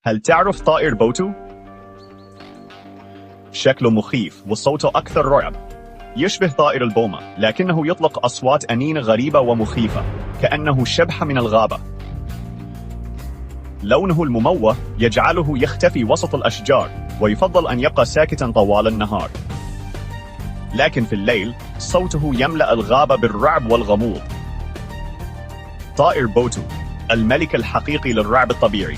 هل تعرف طائر بوتو؟ شكله مخيف وصوته أكثر رعب. يشبه طائر البومة، لكنه يطلق أصوات أنينة غريبة ومخيفة، كأنه شبح من الغابة. لونه المموه يجعله يختفي وسط الأشجار، ويفضل أن يبقى ساكتاً طوال النهار. لكن في الليل صوته يملأ الغابة بالرعب والغموض. طائر بوتو، الملك الحقيقي للرعب الطبيعي.